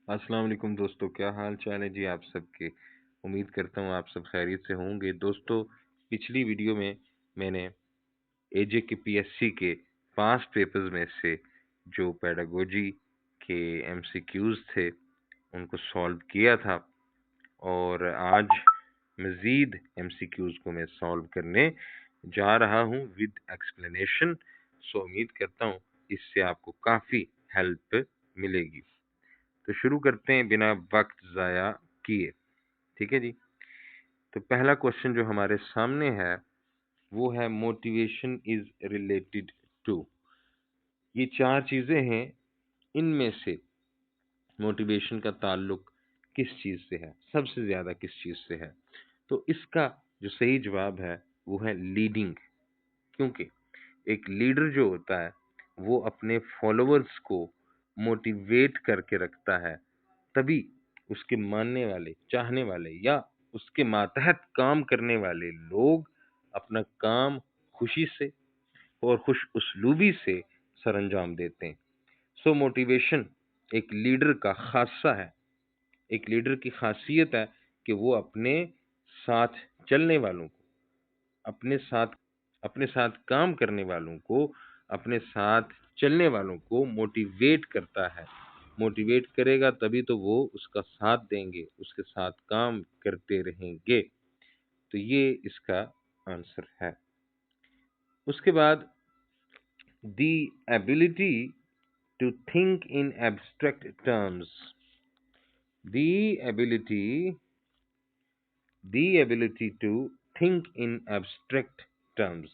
अस्सलाम वालेकुम दोस्तों, क्या हाल चाल है जी आप सबके। उम्मीद करता हूँ आप सब खैरियत से होंगे। दोस्तों, पिछली वीडियो में मैंने एजे के पीएससी के 5 पेपर्स में से जो पेडागोजी के एमसीक्यूज थे उनको सॉल्व किया था, और आज मज़ीद एमसीक्यूज को मैं सॉल्व करने जा रहा हूँ विद एक्सप्लेनेशन। सो उम्मीद करता हूँ इससे आपको काफ़ी हेल्प मिलेगी। तो शुरू करते हैं बिना वक्त ज़ाया किए। ठीक है जी। तो पहला क्वेश्चन जो हमारे सामने है वो है मोटिवेशन इज रिलेटेड टू। ये 4 चीज़ें हैं, इनमें से मोटिवेशन का ताल्लुक किस चीज़ से है, सबसे ज़्यादा किस चीज़ से है। तो इसका जो सही जवाब है वो है लीडिंग। क्योंकि एक लीडर जो होता है वो अपने फॉलोअर्स को मोटिवेट करके रखता है, तभी उसके मानने वाले, चाहने वाले या उसके मातहत काम करने वाले लोग अपना काम खुशी से और खुश उसलूबी से सरअंजाम देते हैं। सो मोटिवेशन एक लीडर का खासा है, एक लीडर की खासियत है कि वो अपने साथ चलने वालों को, अपने साथ काम करने वालों को, अपने साथ चलने वालों को मोटिवेट करता है। मोटिवेट करेगा तभी तो वो उसका साथ देंगे, उसके साथ काम करते रहेंगे। तो ये इसका आंसर है। उसके बाद the ability to think in abstract terms. The ability to think in abstract terms.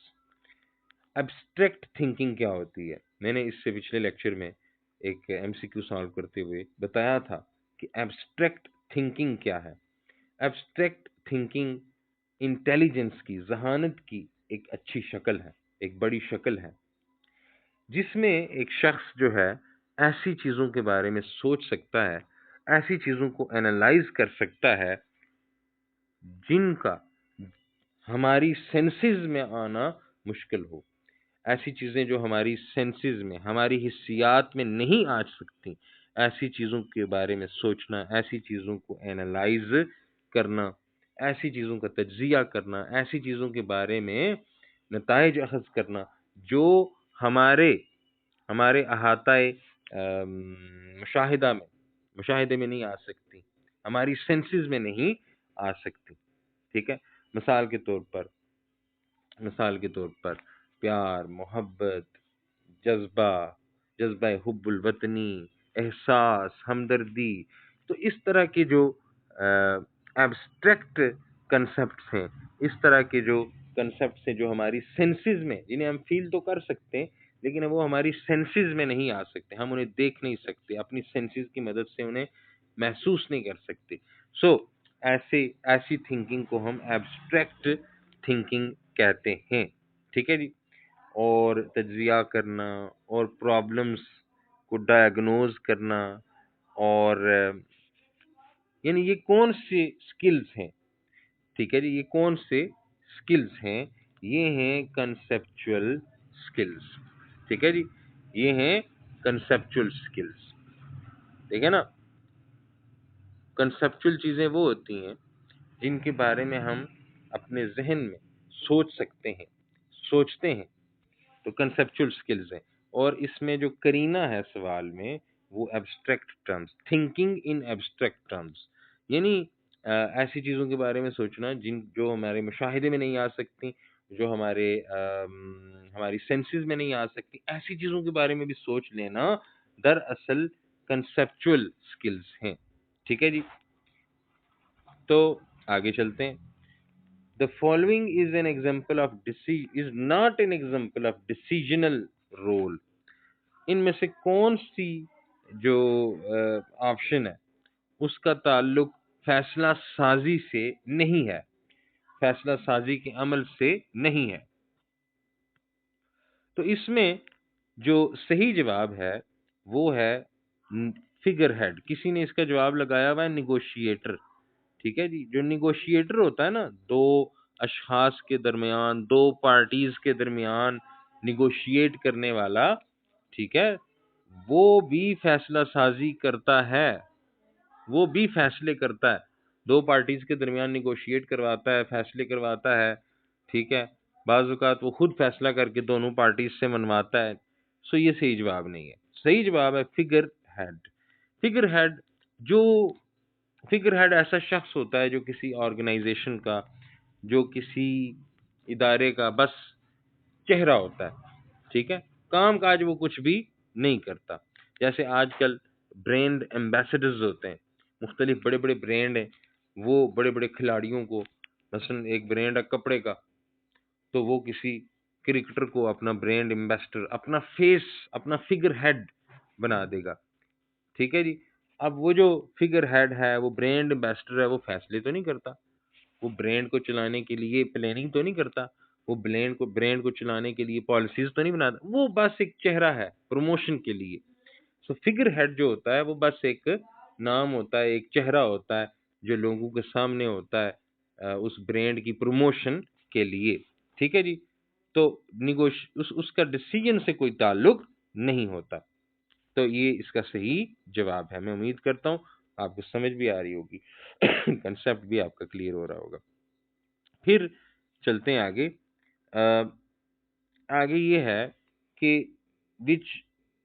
Abstract thinking क्या होती है? मैंने इससे पिछले लेक्चर में एक एमसीक्यू सॉल्व करते हुए बताया था कि एब्स्ट्रैक्ट थिंकिंग क्या है। एब्स्ट्रैक्ट थिंकिंग इंटेलिजेंस की, जहानत की एक अच्छी शक्ल है, एक बड़ी शक्ल है, जिसमें एक शख्स जो है ऐसी चीज़ों के बारे में सोच सकता है, ऐसी चीज़ों को एनालाइज कर सकता है जिनका हमारी सेंसेस में आना मुश्किल हो। ऐसी चीज़ें जो हमारी सेंसेस में, हमारी हिस्सियात में नहीं आ सकती, ऐसी चीज़ों के बारे में सोचना, ऐसी चीज़ों को एनालाइज करना, ऐसी चीज़ों का तज्ज़िया करना, ऐसी चीज़ों के बारे में नताइज अख़ज़ करना जो हमारे हमारे अहाताए मुशाहिदे में नहीं आ सकती, हमारी सेंसेस में नहीं आ सकती। ठीक है। मिसाल के तौर पर मिसाल के तौर पर प्यार, मोहब्बत, जज़्बा, जज़्बा हुब्बुल वतनी, एहसास, हमदर्दी। तो इस तरह के जो एब्स्ट्रैक्ट कंसेप्ट्स हैं, इस तरह के जो कंसेप्ट्स हैं जो हमारी सेंसेस में, जिन्हें हम फील तो कर सकते हैं लेकिन वो हमारी सेंसेस में नहीं आ सकते, हम उन्हें देख नहीं सकते, अपनी सेंसेस की मदद से उन्हें महसूस नहीं कर सकते। सो ऐसी थिंकिंग को हम एब्स्ट्रैक्ट थिंकिंग कहते हैं। ठीक है जी। और तज्ज़िया करना और प्रॉब्लम्स को डायग्नोज करना, और यानी ये कौन से स्किल्स हैं? ठीक है जी, ये कौन से स्किल्स हैं? ये हैं कंसेप्चुअल स्किल्स। ठीक है जी, ये हैं कंसेप्चुअल स्किल्स। ठीक है ना। कंसेप्चुअल चीज़ें वो होती हैं जिनके बारे में हम अपने जहन में सोच सकते हैं, सोचते हैं, तो कंसेप्चुअल स्किल्स हैं। और इसमें जो करीना है सवाल में वो abstract terms, thinking in abstract terms, यानी ऐसी चीज़ों के बारे में सोचना जिन जो हमारे मुशाहिदे में नहीं आ सकती, जो हमारी सेंसेस में नहीं आ सकती, ऐसी चीज़ों के बारे में भी सोच लेना दरअसल कंसेप्चुअल स्किल्स हैं। ठीक है जी। तो आगे चलते हैं। The following is an example of is not an example of decisional role. इनमें से कौन सी जो ऑप्शन है उसका ताल्लुक फैसला साजी से नहीं है, फैसला साजी के अमल से नहीं है। तो इसमें जो सही जवाब है वो है फिगर हेड। किसी ने इसका जवाब लगाया हुआ है निगोशिएटर। ठीक है जी। जो निगोशिएटर होता है ना, दो अशखास के दरमियान, दो पार्टीज के दरमियान निगोशिएट करने वाला, ठीक है, वो भी फैसला साजी करता है। वो भी फैसले करता है, दो पार्टीज के दरमियान निगोशिएट करवाता है, फैसले करवाता है, ठीक है। बाज़ औक़ात वो खुद फैसला करके दोनों पार्टीज से मनवाता है। सो ये सही जवाब नहीं है। सही जवाब है फिगर हेड। फिगर हेड जो फिगर हेड ऐसा शख्स होता है जो किसी ऑर्गेनाइजेशन का, जो किसी इदारे का बस चेहरा होता है, ठीक है। काम काज वो कुछ भी नहीं करता। जैसे आजकल ब्रांड एम्बेसडर्स होते हैं, मुख्तलिफ बड़े बड़े ब्रांड हैं, वो बड़े बड़े खिलाड़ियों को, मसलन एक ब्रांड है कपड़े का, तो वो किसी क्रिकेटर को अपना ब्रांड एम्बेसडर, अपना फेस, अपना फिगर हेड बना देगा, ठीक है जी। अब वो जो फिगर हेड है, वो ब्रांड एम्बेसडर है, वो फैसले तो नहीं करता, वो ब्रांड को चलाने के लिए प्लानिंग तो नहीं करता, वो ब्रांड को चलाने के लिए पॉलिसीज तो नहीं बनाता, वो बस एक चेहरा है प्रमोशन के लिए। सो फिगर हेड जो होता है वो बस एक नाम होता है, एक चेहरा होता है जो लोगों के सामने होता है उस ब्रांड की प्रमोशन के लिए, ठीक है जी। तो उसका डिसीजन से कोई ताल्लुक नहीं होता। तो ये इसका सही जवाब है। मैं उम्मीद करता हूँ आपको समझ भी आ रही होगी, कंसेप्ट भी आपका क्लियर हो रहा होगा। फिर चलते हैं आगे। आगे ये है कि which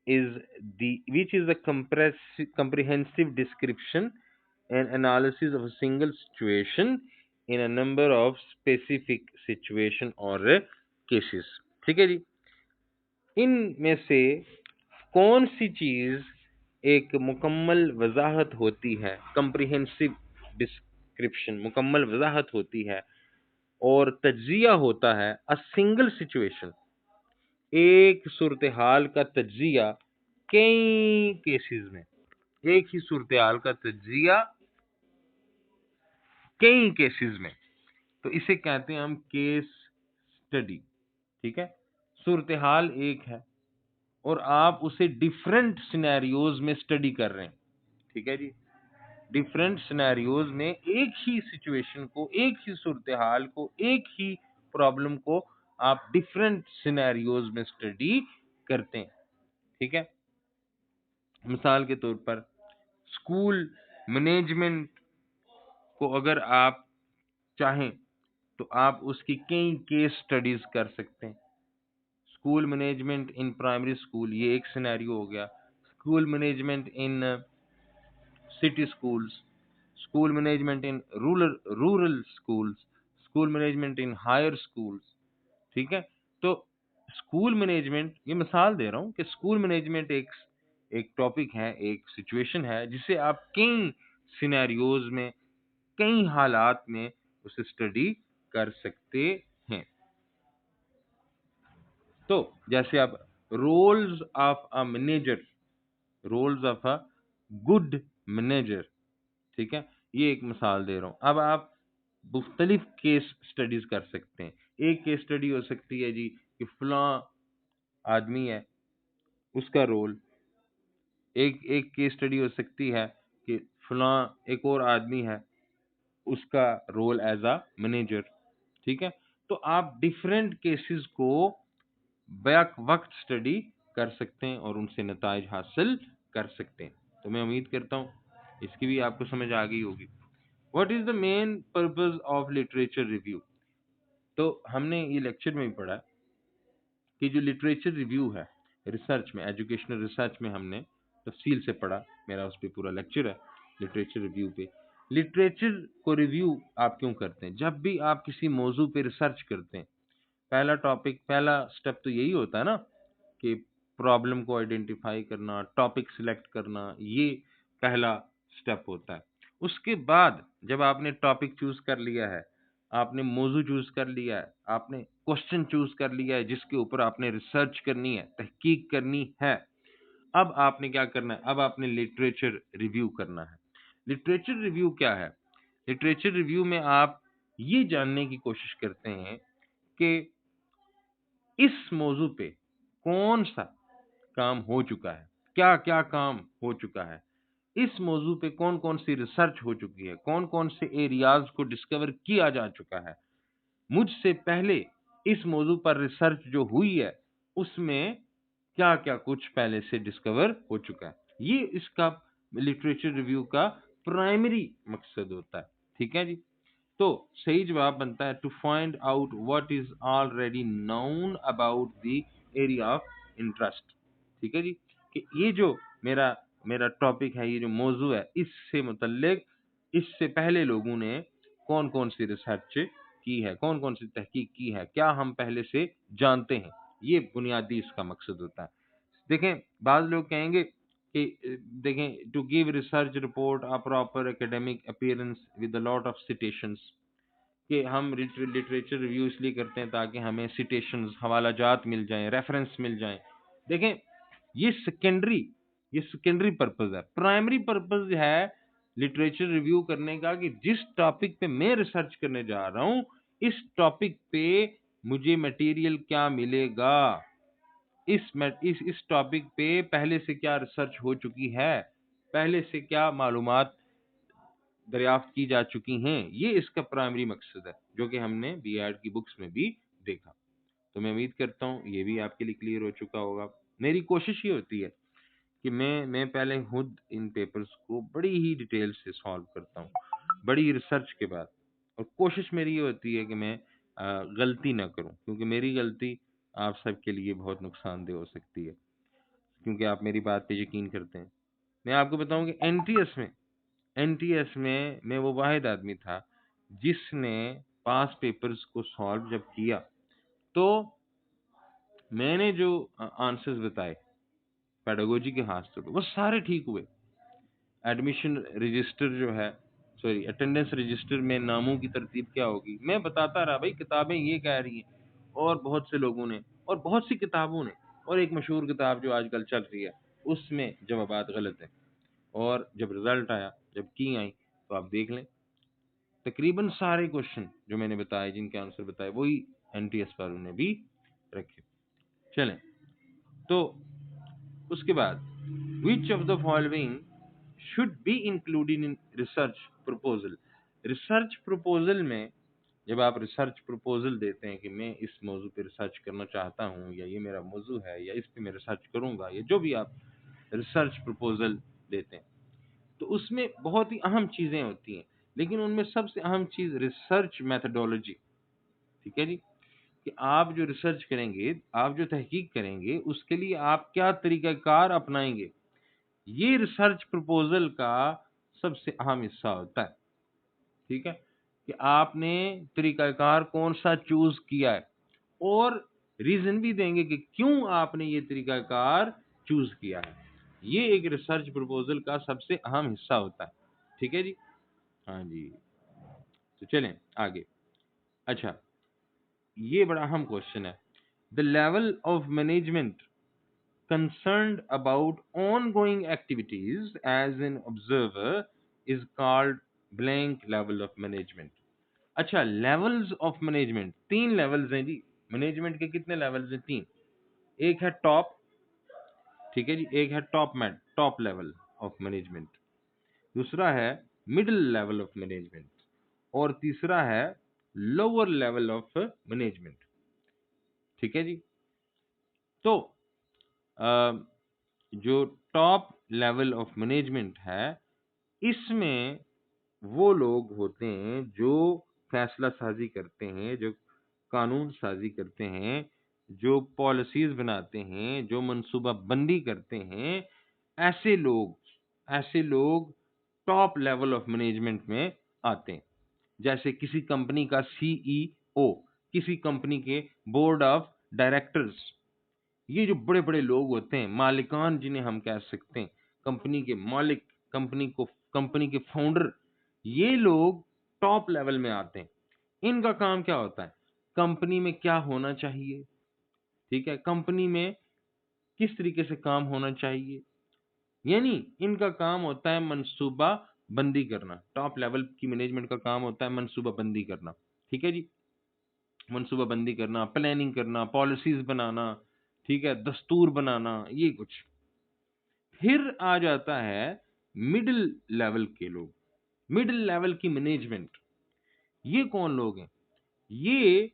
is the comprehensive description and analysis of a single situation in a number of specific situation or cases, ठीक है जी। इनमें से कौन सी चीज एक मुकम्मल वजाहत होती है, कंप्रिहेंसिव डिस्क्रिप्शन, मुकम्मल वजाहत होती है, और तज्जिया होता है अ सिंगल सिचुएशन, एक सूरत हाल का तज्जिया कई केसेस में, एक ही सूरत हाल का तज्जिया कई केसेस में, तो इसे कहते हैं हम केस स्टडी, ठीक है। सूरत हाल एक है और आप उसे डिफरेंट सिनेरियोज में स्टडी कर रहे हैं, ठीक है जी। डिफरेंट सिनेरियोज में एक ही सिचुएशन को, एक ही सूरत हाल को, एक ही प्रॉब्लम को आप डिफरेंट सिनेरियोज में स्टडी करते हैं, ठीक है। मिसाल के तौर पर स्कूल मैनेजमेंट को अगर आप चाहें तो आप उसकी कई केस स्टडीज कर सकते हैं। School management in primary school, ये एक सिनेरियो हो गया। School management in city schools, school management in rural schools, school management in higher schools, ठीक है। तो स्कूल मैनेजमेंट, ये मिसाल दे रहा हूँ कि स्कूल मैनेजमेंट एक एक टॉपिक है, एक सिचुएशन है जिसे आप कई सिनेरियोज में, कई हालात में उसे स्टडी कर सकते हैं। तो जैसे आप roles of a manager, roles of a good manager, ठीक है, ये एक मिसाल दे रहा हूँ। अब आप मुख्तलिफ केस स्टडीज कर सकते हैं। एक केस स्टडी हो सकती है जी कि फलां आदमी है, उसका रोल। एक एक केस स्टडी हो सकती है कि फलां एक और आदमी है, उसका रोल एज अ मैनेजर, ठीक है। तो आप डिफरेंट केसेस को बैक वक्त स्टडी कर सकते हैं और उनसे नताइज हासिल कर सकते हैं। तो मैं उम्मीद करता हूँ इसकी भी आपको समझ आ गई होगी। What is the main purpose of literature review? तो हमने ये लेक्चर में भी पढ़ा कि जो लिटरेचर रिव्यू है, रिसर्च में, एजुकेशनल रिसर्च में हमने तफसील से पढ़ा, मेरा उस पर पूरा लेक्चर है लिटरेचर रिव्यू पे। लिटरेचर को रिव्यू आप क्यों करते हैं? जब भी आप किसी मौजू पे रिसर्च करते हैं, पहला स्टेप तो यही होता है ना कि प्रॉब्लम को आइडेंटिफाई करना, टॉपिक सिलेक्ट करना, ये पहला स्टेप होता है। उसके बाद जब आपने टॉपिक चूज कर लिया है, आपने मौजू चूज कर लिया है, आपने क्वेश्चन चूज कर लिया है जिसके ऊपर आपने रिसर्च करनी है, तहकीक करनी है, अब आपने क्या करना है? अब आपने लिटरेचर रिव्यू करना है। लिटरेचर रिव्यू क्या है? लिटरेचर रिव्यू में आप ये जानने की कोशिश करते हैं कि इस मौजू पे कौन सा काम हो चुका है, क्या क्या काम हो चुका है, इस मौजू पे कौन कौन सी रिसर्च हो चुकी है, कौन कौन से एरियाज को डिस्कवर किया जा चुका है, मुझसे पहले इस मौजू पर रिसर्च जो हुई है उसमें क्या क्या कुछ पहले से डिस्कवर हो चुका है। ये इसका लिटरेचर रिव्यू का प्राइमरी मकसद होता है। ठीक है जी। तो सही जवाब बनता है to find out what is already known about the area of interest. ठीक है जी, कि ये जो मेरा मेरा टॉपिक है, ये जो मौजू है, इससे मुतल्लिक इससे पहले लोगों ने कौन कौन सी रिसर्च की है, कौन कौन सी तहकीक की है, क्या हम पहले से जानते हैं, ये बुनियादी इसका मकसद होता है। देखें, बाज़ लोग कहेंगे कि देखें, to give research report a proper academic appearance with a lot of citations, कि हम लिटरेचर रिव्यू इसलिए करते हैं ताकि हमें सिटेशंस, हवालाजात मिल जाएं, रेफरेंस मिल जाएं। देखें, ये सेकेंडरी पर्पस है। प्राइमरी पर्पस है लिटरेचर रिव्यू करने का कि जिस टॉपिक पे मैं रिसर्च करने जा रहा हूं, इस टॉपिक पे मुझे मटेरियल क्या मिलेगा, इस टॉपिक पे पहले से क्या रिसर्च हो चुकी है, पहले से क्या मालूमात दरियाफ्त की जा चुकी हैं, ये इसका प्राइमरी मकसद है, जो कि हमने बीएड की बुक्स में भी देखा। तो मैं उम्मीद करता हूँ ये भी आपके लिए क्लियर हो चुका होगा। मेरी कोशिश ये होती है कि मैं पहले खुद इन पेपर्स को बड़ी ही डिटेल से सॉल्व करता हूँ, बड़ी रिसर्च के बाद, और कोशिश मेरी ये होती है कि मैं गलती ना करूँ, क्योंकि मेरी गलती आप सबके लिए बहुत नुकसानदेह हो सकती है, क्योंकि आप मेरी बात पे यकीन करते हैं। मैं आपको बताऊं कि एनटीएस में मैं वो वाहिद आदमी था जिसने पास पेपर्स को सॉल्व जब किया, तो मैंने जो आंसर्स बताए पेडागोजी के हाथ से, वो सारे ठीक हुए। एडमिशन रजिस्टर जो है, सॉरी, अटेंडेंस रजिस्टर में नामों की तरतीब क्या होगी, मैं बताता रहा भाई, किताबें ये कह रही हैं, और बहुत से लोगों ने, और बहुत सी किताबों ने, और एक मशहूर किताब जो आजकल चल रही है, उसमें जवाबात गलत है। और जब रिजल्ट आया, जब की आई, तो आप देख लें, तकरीबन सारे क्वेश्चन जो मैंने बताए, जिनके आंसर बताए, वही एनटीएस वालों ने भी रखे। चलें, तो उसके बाद which of the following should be included in research proposal. Research proposal में जब आप रिसर्च प्रपोजल देते हैं कि मैं इस मौजू पे रिसर्च करना चाहता हूँ, या ये मेरा मौजू है, या इस पे मैं रिसर्च करूंगा, या जो भी आप रिसर्च प्रपोजल देते हैं, तो उसमें बहुत ही अहम चीजें होती हैं, लेकिन उनमें सबसे अहम चीज रिसर्च मेथडोलॉजी। ठीक है जी, कि आप जो रिसर्च करेंगे, आप जो तहकीक करेंगे, उसके लिए आप क्या तरीकाकार अपनाएंगे, ये रिसर्च प्रपोजल का सबसे अहम हिस्सा होता है। ठीक है, कि आपने तरीकाकार कौन सा चूज किया है, और रीजन भी देंगे कि क्यों आपने ये तरीकाकार चूज किया है। ये एक रिसर्च प्रपोजल का सबसे अहम हिस्सा होता है। ठीक है जी, हाँ जी। तो चलें आगे। अच्छा, ये बड़ा अहम क्वेश्चन है। The level of management concerned about ongoing activities as an observer is called blank level of management। अच्छा, लेवल्स ऑफ मैनेजमेंट, तीन लेवल्स हैं जी। मैनेजमेंट के कितने लेवल्स हैं? तीन। एक है टॉप, ठीक है जी, एक है टॉप लेवल ऑफ मैनेजमेंट, दूसरा है मिडिल लेवल ऑफ मैनेजमेंट, और तीसरा है लोअर लेवल ऑफ मैनेजमेंट। ठीक है जी। तो जो टॉप लेवल ऑफ मैनेजमेंट है, इसमें वो लोग होते हैं जो फैसला साजी करते हैं, जो कानून साजी करते हैं, जो पॉलिसीज बनाते हैं, जो मनसूबा बंदी करते हैं। ऐसे लोग टॉप लेवल ऑफ मैनेजमेंट में आते हैं। जैसे किसी कंपनी का सीईओ, किसी कंपनी के बोर्ड ऑफ डायरेक्टर्स, ये जो बड़े बड़े लोग होते हैं, मालिकान जिन्हें हम कह सकते हैं, कंपनी के मालिक, कंपनी के फाउंडर, ये लोग टॉप लेवल में आते हैं। इनका काम क्या होता है? कंपनी में क्या होना चाहिए, ठीक है, कंपनी में किस तरीके से काम होना चाहिए, यानी इनका काम होता है मनसूबा बंदी करना। टॉप लेवल की मैनेजमेंट का काम होता है मनसूबा बंदी करना। ठीक है जी, मनसूबा बंदी करना, प्लानिंग करना, पॉलिसीज बनाना, ठीक है, दस्तूर बनाना, ये कुछ। फिर आ जाता है मिडिल लेवल के लोग, मिडिल लेवल की मैनेजमेंट। ये कौन लोग हैं? ये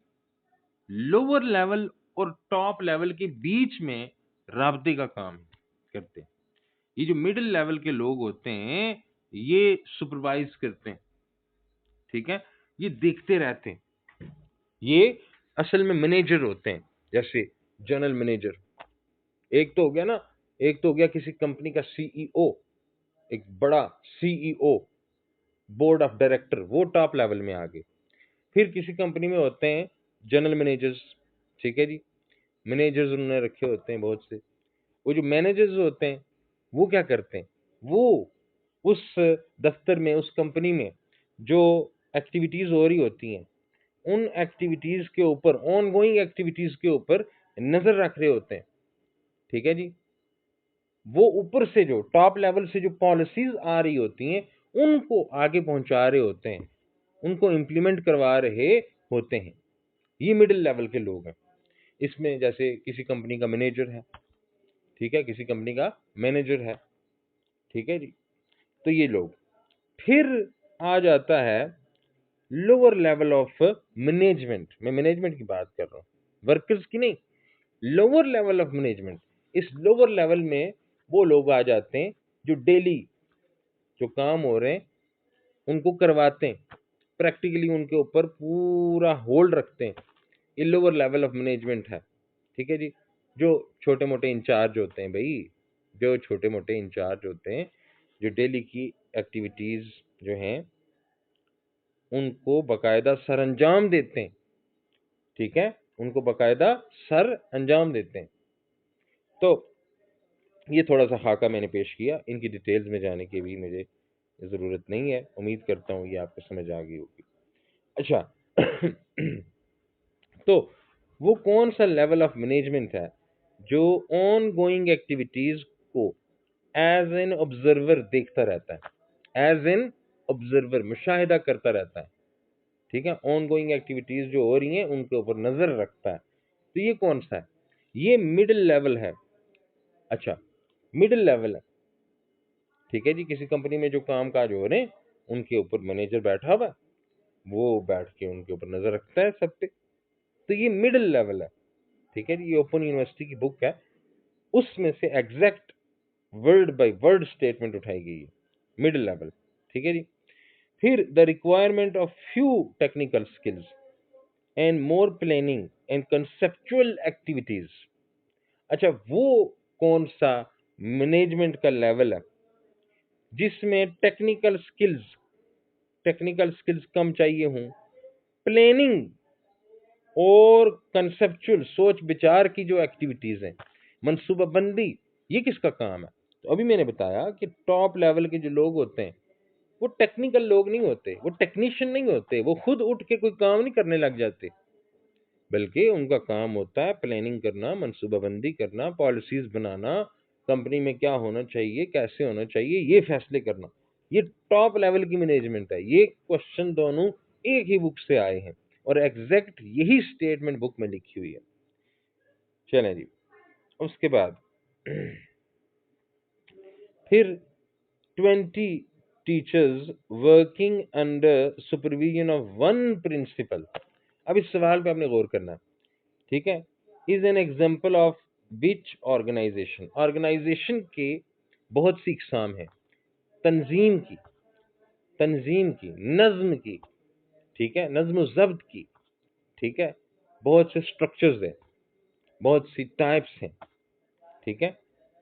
लोअर लेवल और टॉप लेवल के बीच में राब्ते का काम करते हैं। ये जो मिडिल लेवल के लोग होते हैं, ये सुपरवाइज करते हैं, ठीक है, ये देखते रहते हैं। ये असल में मैनेजर होते हैं, जैसे जनरल मैनेजर एक तो हो गया ना, एक तो हो गया किसी कंपनी का सीईओ, एक बड़ा सीईओ, बोर्ड ऑफ डायरेक्टर, वो टॉप लेवल में आ गए। फिर किसी कंपनी में होते हैं जनरल मैनेजर्स, ठीक है जी, मैनेजर्स उन्होंने रखे होते हैं बहुत से। वो जो मैनेजर्स होते हैं वो क्या करते हैं, वो उस दफ्तर में, उस कंपनी में जो एक्टिविटीज हो रही होती हैं, उन एक्टिविटीज के ऊपर, ऑन गोइंग एक्टिविटीज के ऊपर नजर रख रहे होते हैं, ठीक है जी। वो ऊपर से जो टॉप लेवल से जो पॉलिसीज आ रही होती हैं उनको आगे पहुंचा रहे होते हैं, उनको इम्प्लीमेंट करवा रहे होते हैं। ये मिडिल लेवल के लोग हैं। इसमें जैसे किसी कंपनी का मैनेजर है, ठीक है, किसी कंपनी का मैनेजर है, ठीक है जी, तो ये लोग। फिर आ जाता है लोअर लेवल ऑफ मैनेजमेंट। मैं मैनेजमेंट की बात कर रहा हूँ, वर्कर्स की नहीं, लोअर लेवल ऑफ मैनेजमेंट। इस लोअर लेवल में वो लोग आ जाते हैं जो डेली जो काम हो रहे हैं उनको करवाते हैं, प्रैक्टिकली उनके ऊपर पूरा होल्ड रखते हैं। ये लोअर लेवल ऑफ मैनेजमेंट है, ठीक है जी। जो छोटे मोटे इंचार्ज होते हैं भाई, जो छोटे मोटे इंचार्ज होते हैं, जो डेली की एक्टिविटीज जो हैं उनको बकायदा सर अंजाम देते हैं, ठीक है, उनको बकायदा सर अंजाम देते हैं। तो ये थोड़ा सा खाका मैंने पेश किया, इनकी डिटेल्स में जाने की भी मुझे ज़रूरत नहीं है, उम्मीद करता हूँ ये आपको समझ आ गई होगी। अच्छा तो वो कौन सा लेवल ऑफ मैनेजमेंट है जो ऑन गोइंग एक्टिविटीज को एज एन ऑब्जर्वर देखता रहता है, एज एन ऑब्जर्वर मुशाहिदा करता रहता है, ठीक है, ऑन गोइंग एक्टिविटीज जो हो रही हैं उनके ऊपर नजर रखता है। तो ये कौन सा है, ये मिडिल लेवल है। अच्छा, मिडिल लेवल है, ठीक है जी। किसी कंपनी में जो काम काज हो रहे हैं उनके ऊपर मैनेजर बैठा हुआ है, वो बैठ के उनके ऊपर नजर रखता है सब पे। तो ये मिडिल लेवल है, ठीक है जी। ये ओपन यूनिवर्सिटी की बुक है, उसमें से exact word by word statement उठाई गई है, मिडिल लेवल, ठीक है जी। फिर the requirement of few technical skills and more planning and conceptual activities. अच्छा, वो कौन सा मैनेजमेंट का लेवल है जिसमें टेक्निकल स्किल्स कम चाहिए हों, प्लानिंग और कंसेप्चुअल सोच विचार की जो एक्टिविटीज हैं, मनसूबाबंदी, ये किसका काम है। तो अभी मैंने बताया कि टॉप लेवल के जो लोग होते हैं वो टेक्निकल लोग नहीं होते, वो टेक्नीशियन नहीं होते, वो खुद उठ के कोई काम नहीं करने लग जाते, बल्कि उनका काम होता है प्लानिंग करना, मनसूबाबंदी करना, पॉलिसीज बनाना, कंपनी में क्या होना चाहिए, कैसे होना चाहिए, ये फैसले करना। ये टॉप लेवल की मैनेजमेंट है। ये क्वेश्चन दोनों एक ही बुक से आए हैं और एग्जैक्ट यही स्टेटमेंट बुक में लिखी हुई है। चलें जी, उसके बाद फिर 20 teachers working under supervision of one principal. अब इस सवाल पे आपने गौर करना है, ठीक है। Is an example of which organisation. Organisation के बहुत सी इकसाम है, तंजीम की, नज्म की, ठीक है, नज्म ज़ब्त की, ठीक है, बहुत से स्ट्रक्चर्स हैं, बहुत सी टाइप्स हैं, ठीक है,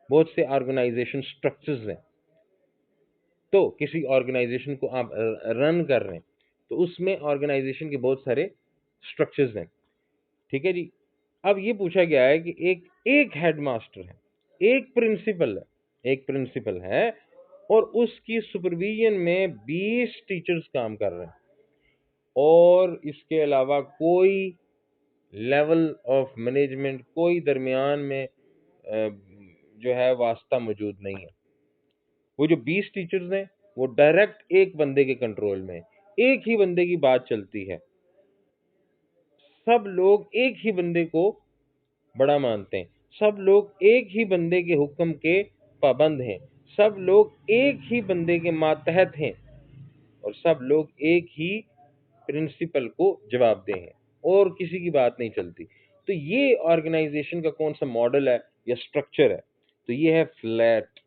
बहुत से ऑर्गेनाइजेशन स्ट्रक्चर्स हैं। तो किसी ऑर्गेनाइजेशन को आप रन कर रहे हैं तो उसमें ऑर्गेनाइजेशन के बहुत सारे स्ट्रक्चर्स हैं, ठीक है जी। अब ये पूछा गया है कि एक हेडमास्टर है, एक प्रिंसिपल है और उसकी सुपरविजन में 20 टीचर्स काम कर रहे हैं और इसके अलावा कोई लेवल ऑफ मैनेजमेंट, कोई दरमियान में जो है वास्ता मौजूद नहीं है। वो जो 20 टीचर्स हैं वो डायरेक्ट एक बंदे के कंट्रोल में, एक ही बंदे की बात चलती है, सब लोग एक ही बंदे को बड़ा मानते हैं, सब लोग एक ही बंदे के हुक्म के पाबंद हैं, सब लोग एक ही बंदे के मातहत हैं और सब लोग एक ही प्रिंसिपल को जवाबदेह हैं और किसी की बात नहीं चलती। तो ये ऑर्गेनाइजेशन का कौन सा मॉडल है या स्ट्रक्चर है, तो ये है फ्लैट।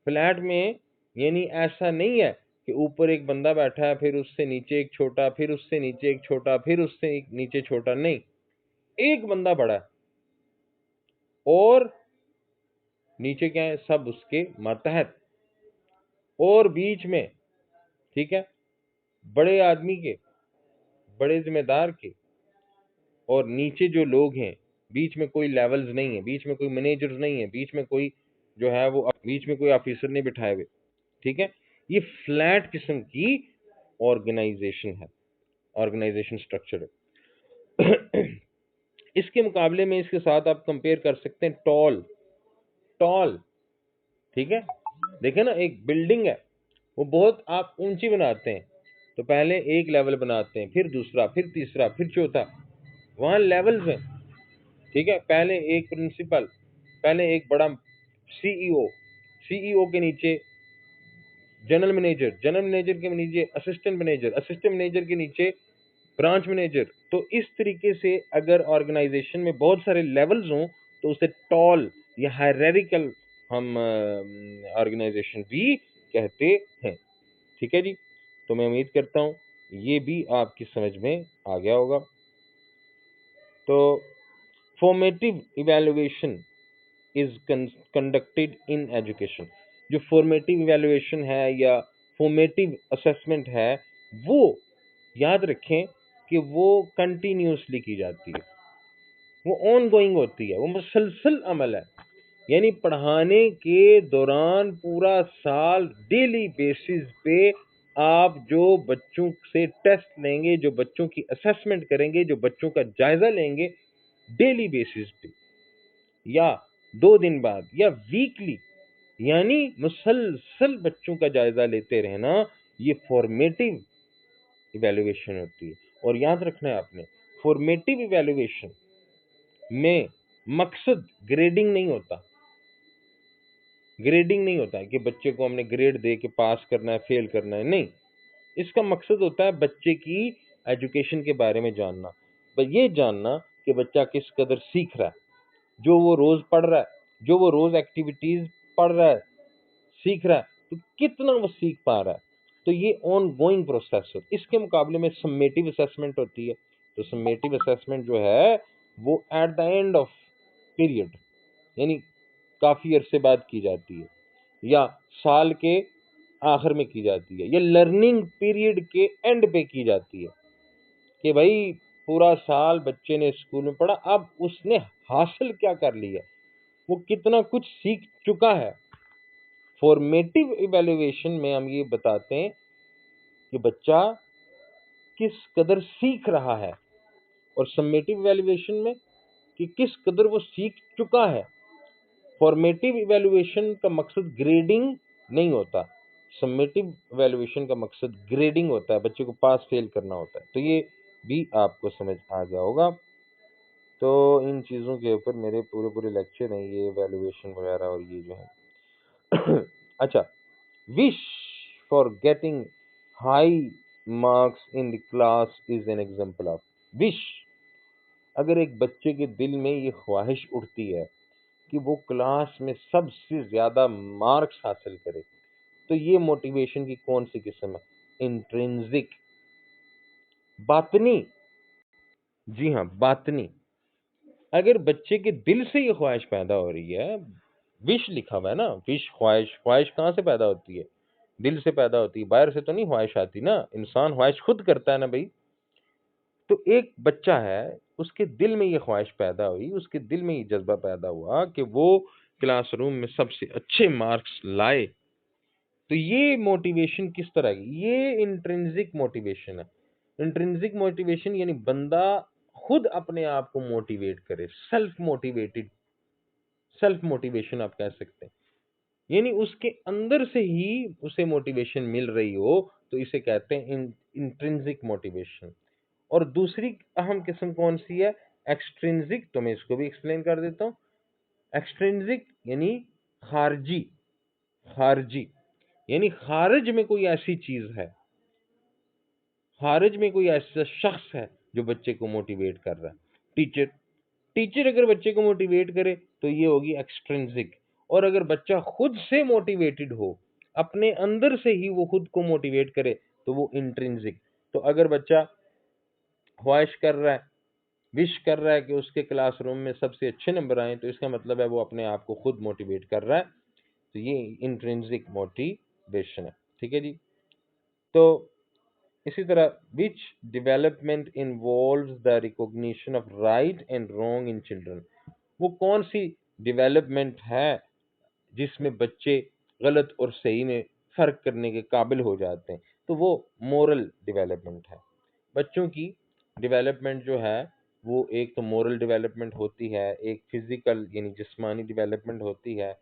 फ्लैट में यानी ऐसा नहीं है कि ऊपर एक बंदा बैठा है, फिर उससे नीचे एक छोटा, फिर उससे नीचे एक छोटा, फिर उससे एक नीचे छोटा, नहीं, एक बंदा बड़ा है और नीचे क्या है, सब उसके मातहत, और बीच में, ठीक है, बड़े आदमी के, बड़े जिम्मेदार के, और नीचे जो लोग हैं, बीच में कोई लेवल्स नहीं है, बीच में कोई मैनेजर्स नहीं है, बीच में कोई जो है वो बीच में कोई ऑफिसर नहीं बिठाए हुए, ठीक है। ये फ्लैट किस्म की ऑर्गेनाइजेशन है, ऑर्गेनाइजेशन स्ट्रक्चर है। इसके मुकाबले में इसके साथ आप कंपेयर कर सकते हैं टॉल, टॉल, ठीक है। देखें ना, एक बिल्डिंग है, वो बहुत आप ऊंची बनाते हैं, तो पहले एक लेवल बनाते हैं, फिर दूसरा, फिर तीसरा, फिर चौथा, वहां लेवल्स हैं, ठीक है। पहले एक प्रिंसिपल, पहले एक बड़ा सीईओ, सीईओ के नीचे जनरल मैनेजर, जनरल मैनेजर के नीचे असिस्टेंट मैनेजर, असिस्टेंट मैनेजर के नीचे ब्रांच मैनेजर। तो इस तरीके से अगर ऑर्गेनाइजेशन में बहुत सारे लेवल्स हों तो उसे टॉल या हायरार्किकल हम ऑर्गेनाइजेशन भी कहते हैं, ठीक है जी। तो मैं उम्मीद करता हूँ ये भी आपकी समझ में आ गया होगा। तो formative evaluation is conducted in education. जो फॉर्मेटिव इवैल्यूएशन है या फॉर्मेटिव असेसमेंट है, वो याद रखें कि वो कंटिन्यूसली की जाती है, वो ऑन गोइंग होती है, वो मुसलसल अमल है। यानी पढ़ाने के दौरान पूरा साल डेली बेसिस पे आप जो बच्चों से टेस्ट लेंगे, जो बच्चों की असेसमेंट करेंगे, जो बच्चों का जायजा लेंगे डेली बेसिस पे, या 2 दिन बाद, या वीकली, यानी मुसलसल बच्चों का जायजा लेते रहना, ये फॉर्मेटिव इवैल्यूएशन होती है। और याद रखना है आपने, फॉर्मेटिव इवैल्यूएशन में मकसद ग्रेडिंग नहीं होता, ग्रेडिंग नहीं होता है कि बच्चे को हमने ग्रेड दे के पास करना है, फेल करना है, नहीं। इसका मकसद होता है बच्चे की एजुकेशन के बारे में जानना, ये जानना कि बच्चा किस कदर सीख रहा है, जो वो रोज पढ़ रहा है, जो वो रोज एक्टिविटीज पढ़ रहा है, सीख रहा है, तो कितना वो सीख पा रहा है। तो ये ऑन गोइंग प्रोसेस है। इसके मुकाबले में समेटिव असेसमेंट होती है। तो समेटिव असेसमेंट जो है वो at the end of period, यानी काफी अरसे बाद की जाती है, या साल के आखिर में की जाती है, या लर्निंग पीरियड के एंड पे की जाती है, कि भाई पूरा साल बच्चे ने स्कूल में पढ़ा, अब उसने हासिल क्या कर लिया, वो कितना कुछ सीख चुका है। फॉर्मेटिव इवैल्यूएशन में हम ये बताते हैं कि बच्चा किस कदर सीख रहा है, और समेटिव इवैल्यूएशन में कि किस कदर वो सीख चुका है। फॉर्मेटिव इवैल्यूएशन का मकसद ग्रेडिंग नहीं होता, समेटिव इवैल्यूएशन का मकसद ग्रेडिंग होता है, बच्चे को पास फेल करना होता है। तो ये भी आपको समझ आ गया होगा। तो इन चीज़ों के ऊपर मेरे पूरे पूरे लेक्चर हैं, ये इवैल्यूएशन वगैरह और ये जो है। अच्छा, wish for getting high marks in the class is an example of wish। अगर एक बच्चे के दिल में ये ख्वाहिश उठती है कि वो क्लास में सबसे ज्यादा मार्क्स हासिल करे, तो ये मोटिवेशन की कौन सी किस्म है? इंट्रिंसिक, बातनी, जी हाँ बातनी। अगर बच्चे के दिल से ये ख्वाहिश पैदा हो रही है, विश लिखा हुआ है ना, विश, ख्वाहिश, ख्वाहिश कहाँ से पैदा होती है? दिल से पैदा होती है, बाहर से तो नहीं ख्वाहिश आती ना, इंसान ख्वाहिश खुद करता है ना भाई। तो एक बच्चा है, उसके दिल में ये ख्वाहिश पैदा हुई, उसके दिल में ये जज्बा पैदा हुआ कि वो क्लासरूम में सबसे अच्छे मार्क्स लाए, तो ये मोटिवेशन किस तरह की? ये इंट्रिंसिक मोटिवेशन है। इंट्रिंसिक मोटिवेशन यानी बंदा खुद अपने आप को मोटिवेट करे, सेल्फ मोटिवेटेड, सेल्फ मोटिवेशन आप कह सकते हैं, यानी उसके अंदर से ही उसे मोटिवेशन मिल रही हो, तो इसे कहते हैं इंट्रिंसिक मोटिवेशन। और दूसरी अहम किस्म कौन सी है? एक्सट्रिंसिक। तो मैं इसको भी एक्सप्लेन कर देता हूँ। एक्सट्रिंसिक यानी खारजी, खारजी यानी खारिज में कोई ऐसी चीज है, खारिज में कोई ऐसा शख्स है जो बच्चे को मोटिवेट कर रहा है। टीचर, टीचर अगर बच्चे को मोटिवेट करे तो ये होगी एक्सट्रिंसिक। और अगर बच्चा खुद से मोटिवेटेड हो, अपने अंदर से ही वो खुद को मोटिवेट करे तो वो इंट्रिंसिक। तो अगर बच्चा ख्वाहिश कर रहा है, विश कर रहा है कि उसके क्लासरूम में सबसे अच्छे नंबर आए, तो इसका मतलब है वो अपने आप को खुद मोटिवेट कर रहा है। तो ये इंट्रिंसिक मोटिवेशन है। ठीक है जी। तो इसी तरह विच development involves the recognition of right and wrong in children, वो कौन सी डेवलपमेंट है जिसमें बच्चे गलत और सही में फर्क करने के काबिल हो जाते हैं? तो वो मोरल डेवलपमेंट है। बच्चों की डेवलपमेंट जो है वो एक तो मोरल डेवलपमेंट होती है, एक फिजिकल यानी जिस्मानी डेवलपमेंट होती है,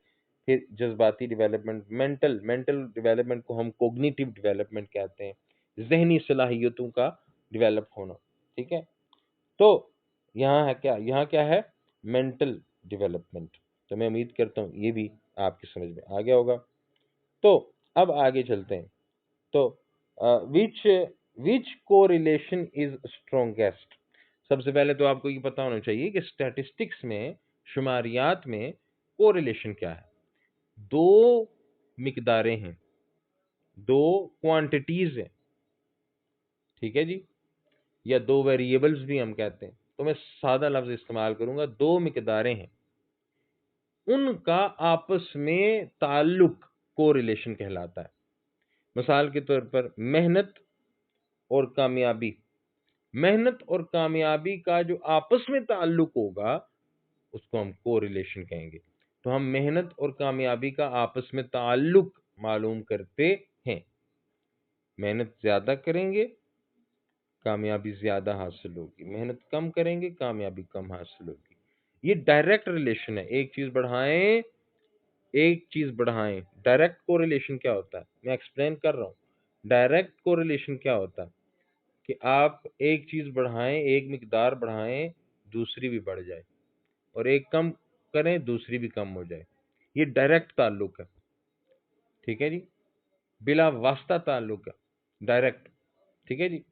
फिर जज्बाती डेवलपमेंट, मेंटल मेंटल डेवलपमेंट को हम कोग्निटिव डेवलपमेंट कहते हैं, जहनी सलाहियतों का डेवलप होना। ठीक है। तो यहाँ क्या है? Mental development. तो मैं उम्मीद करता हूँ ये भी आपकी समझ में आ गया होगा। तो अब आगे चलते हैं। तो विच विच कोरिलेशन इज स्ट्रॉन्गेस्ट? सबसे पहले तो आपको ये पता होना चाहिए कि स्टैटिस्टिक्स में, शुमारियात में कोरिलेशन क्या है। दो मिकदारें हैं, दो क्वांटिटीज हैं, ठीक है जी, या दो वेरिएबल्स भी हम कहते हैं। तो मैं सादा लफ्ज इस्तेमाल करूंगा, दो मिकदारें हैं, उनका आपस में ताल्लुक कोरिलेशन कहलाता है। मिसाल के तौर पर मेहनत और कामयाबी, मेहनत और कामयाबी का जो आपस में ताल्लुक होगा उसको हम कोरिलेशन कहेंगे। तो हम मेहनत और कामयाबी का आपस में ताल्लुक मालूम करते हैं। मेहनत ज्यादा करेंगे कामयाबी ज्यादा हासिल होगी, मेहनत कम करेंगे कामयाबी कम हासिल होगी। ये डायरेक्ट रिलेशन है। एक चीज बढ़ाएं, एक चीज बढ़ाएं। डायरेक्ट कोरिलेशन क्या होता है मैं एक्सप्लेन कर रहा हूं। डायरेक्ट कोरिलेशन क्या होता है कि आप एक चीज बढ़ाएं, एक मिकदार बढ़ाएं, दूसरी भी बढ़ जाए, और एक कम करें दूसरी भी कम हो जाए। ये डायरेक्ट ताल्लुक है। ठीक है जी, बिला वास्ता ताल्लुक है, डायरेक्ट। ठीक है जी,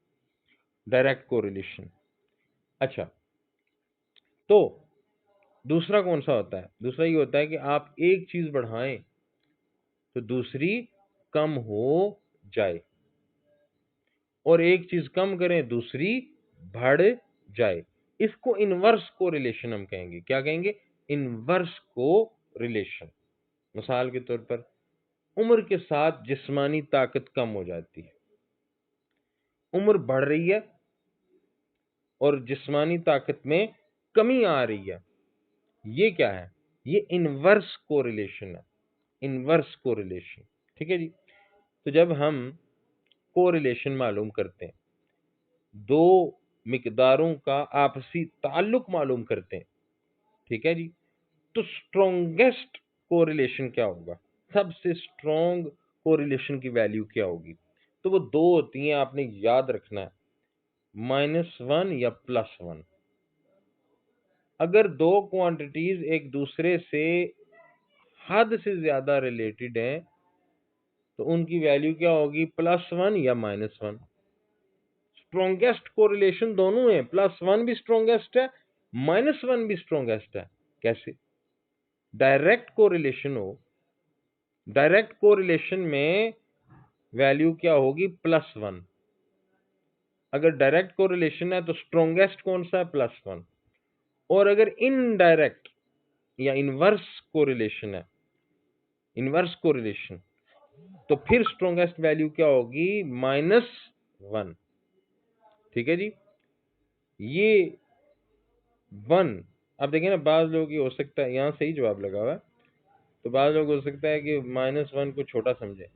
डायरेक्ट कोरिलेशन। अच्छा, तो दूसरा कौन सा होता है? दूसरा ये होता है कि आप एक चीज बढ़ाएं तो दूसरी कम हो जाए, और एक चीज कम करें दूसरी बढ़ जाए। इसको इनवर्स कोरिलेशन हम कहेंगे। क्या कहेंगे? Inverse correlation. मिसाल के तौर पर उम्र के साथ जिस्मानी ताकत कम हो जाती है, उम्र बढ़ रही है और जिस्मानी ताकत में कमी आ रही है। ये क्या है? ये इनवर्स कोरिलेशन है, इनवर्स कोरिलेशन। ठीक है जी। तो जब हम कोरिलेशन मालूम करते हैं, दो मिकदारों का आपसी ताल्लुक मालूम करते हैं, ठीक है जी, तो स्ट्रॉन्गेस्ट कोरिलेशन क्या होगा? सबसे स्ट्रॉन्ग कोरिलेशन की वैल्यू क्या होगी? तो वो दो होती हैं, आपने याद रखना है, -1 या +1। अगर दो क्वांटिटीज एक दूसरे से हद से ज्यादा रिलेटेड हैं तो उनकी वैल्यू क्या होगी? +1 या -1। स्ट्रॉन्गेस्ट कोरिलेशन दोनों है, +1 भी स्ट्रॉन्गेस्ट है, -1 भी स्ट्रॉन्गेस्ट है। कैसे? डायरेक्ट कोरिलेशन हो, डायरेक्ट कोरिलेशन में वैल्यू क्या होगी? +1। अगर डायरेक्ट कोरिलेशन है तो स्ट्रॉन्गेस्ट कौन सा है? +1। और अगर इनडायरेक्ट या इनवर्स कोरिलेशन है, इनवर्स कोरिलेशन, तो फिर स्ट्रॉन्गेस्ट वैल्यू क्या होगी? -1। ठीक है जी। ये 1, अब देखिए ना, बाज लोग ये हो सकता है यहाँ सही जवाब लगा हुआ है, तो बाज लोग हो सकता है कि -1 को छोटा समझे।